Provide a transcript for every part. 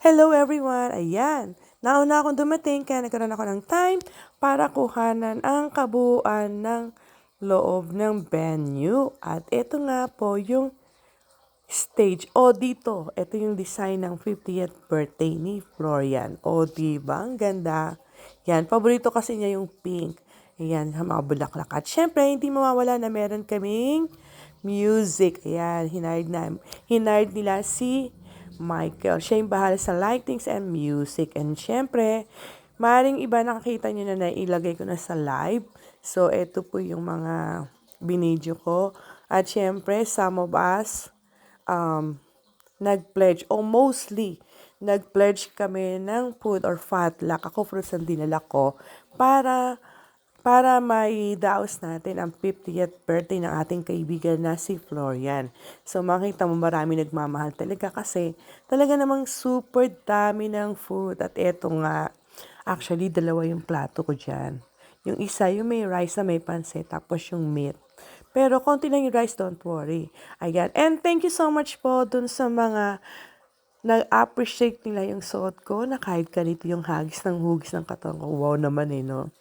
Hello everyone! Ayan, nauna akong dumating kaya nagkaroon ako ng time para kuhanan ang kabuuan ng loob ng venue. At ito nga po yung stage. O dito, ito yung design ng 50th birthday ni Florian. O diba? Ang ganda. Yan, paborito kasi niya yung pink. Ayan, mga bulaklak. At syempre, hindi mawawala na meron kaming music. Ayan, hinard nila si Michael. Siya yung bahala sa lightings and music. And syempre, maaaring iba nakakita nyo na nailagay ko na sa live. So, ito po yung mga binidyo ko. At syempre, some of us, nag-pledge o mostly nag-pledge kami ng food or fatluck. Ako fruits ang dinala ko para maidaos natin ang 50th birthday ng ating kaibigan na si Florian. So makita mo marami nagmamahal talaga kasi talaga namang super dami ng food. At eto nga, actually dalawa yung plato ko dyan. Yung isa, yung may rice na may pansit, tapos yung meat. Pero konti lang yung rice, don't worry. Ayan. And thank you so much po dun sa mga nag-appreciate nila yung suot ko na kahit ganito yung hugis ng katawan ko. Wow naman no?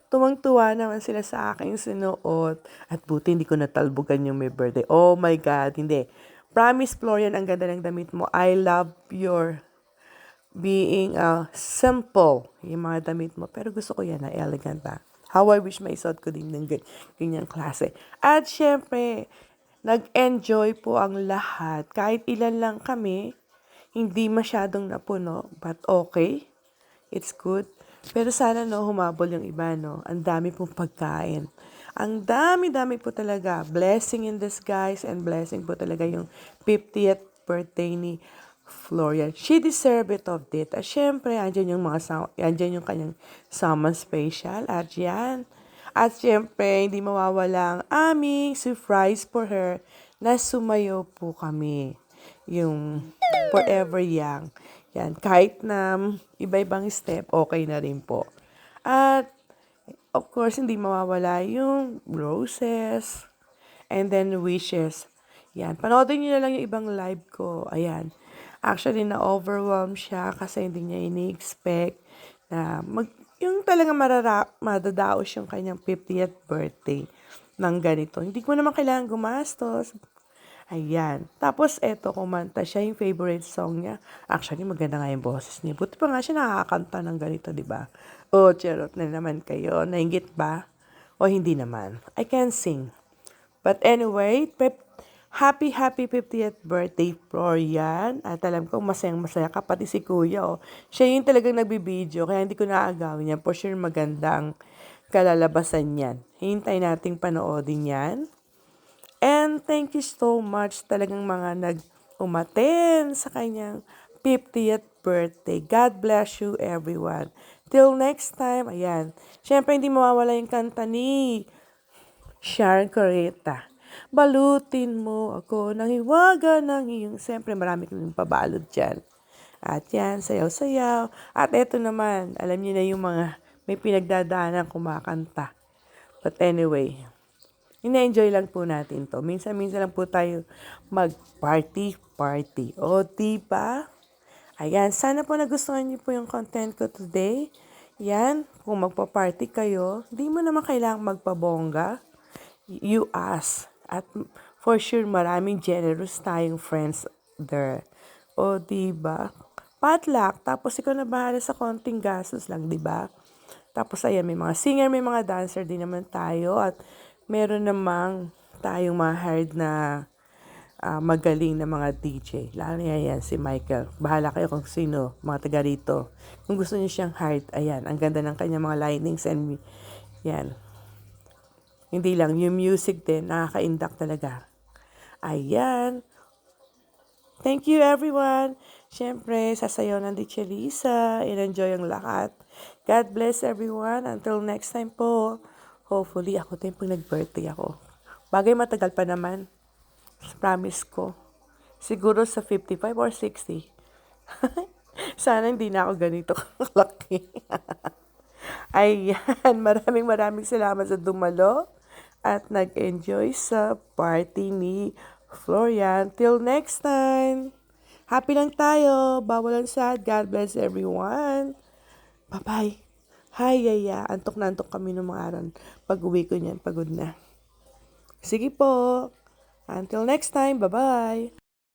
Tumang-tuwa naman sila sa aking sinuot. At buti hindi ko natalbugan yung may birthday. Oh my God, hindi. Promise, Florian, ang ganda ng damit mo. I love your being simple yung mga damit mo. Pero gusto ko yan na elegant How I wish may suot ko din ng ganyang klase. At syempre, nag-enjoy po ang lahat. Kahit ilan lang kami, hindi masyadong napuno, but okay. It's good. Pero sana humabol yung iba Ang dami pong pagkain. Ang dami-dami po talaga. Blessing in disguise and blessing po talaga yung 50th birthday ni Florian. She deserve it of it. At syempre, andyan yung kanyang summon special. At yan. At syempre, hindi mawawala ang aming surprise for her na sumayo po kami. Yung Forever Young. Yan. Kahit na iba-ibang step, okay na rin po. At of course, hindi mawawala yung roses and then wishes. Yan. Panoodin nyo na lang yung ibang live ko. Ayan. Actually, na-overwhelm siya kasi hindi niya ini-expect na yung talaga madadaos yung kanyang 50th birthday ng ganito. Hindi ko naman kailangan gumastos. Ayan. Tapos, eto, kumanta siya yung favorite song niya. Actually, maganda nga yung boses niya. Buti pa nga siya nakakanta ng ganito, di ba? Oh, charot na naman kayo. Nainggit ba? O hindi naman. I can sing. But anyway, happy 50th birthday, Florian. At alam ko, masayang-masaya ka, pati si Kuya. Oh. Siya yung talagang nagbibideo, kaya hindi ko naagawin yan. For sure, magandang kalalabasan yan. Hintay nating panoodin yan. And thank you so much talagang mga nag-umaten sa kanyang 50th birthday. God bless you everyone. Till next time, ayan. Siyempre, hindi mawawala yung kanta ni Sharon Correta. Balutin mo ako ng hiwaga ng iyong... Siyempre, marami kaming pabalot dyan. At yan, sayaw-sayaw. At eto naman, alam niyo na yung mga may pinagdadaanan kumakanta. But anyway, ina-enjoy lang po natin to. Minsan-minsan lang po tayo mag-party-party. O, diba? Ayan, sana po nagustuhan niyo po yung content ko today. Yan, kung magpa-party kayo, di mo naman kailangang magpabongga. You ask. At for sure, maraming generous tayong friends there. O, diba? Potluck, tapos ikaw na bahala sa konting gastos lang, diba? Tapos ayan, may mga singer, may mga dancer din naman tayo. At meron namang tayong mga hired na magaling na mga DJ. Lalo na yan, si Michael. Bahala kayo kung sino, mga taga rito. Kung gusto niyo siyang hired, ayan, ang ganda ng kanya mga linings and yan. Hindi lang, yung music din, nakaka-induct talaga. Ayan. Thank you everyone. Siyempre, sasayaw ng Dicha Lisa. In-enjoy ang lahat. God bless everyone. Until next time po. Hopefully, ako din pag nag-birthday ako. Bagay matagal pa naman. Promise ko. Siguro sa 55 or 60. Sana hindi na ako ganito kalaki. Ayan. Maraming salamat sa dumalo. At nag-enjoy sa party ni Florian. Till next time. Happy lang tayo. Bawal ang sad. God bless everyone. Bye-bye. Hi, Yaya. Antok na antok kami ng mga araw. Pag-uwi ko niyan, pagod na. Sige po. Until next time. Bye-bye.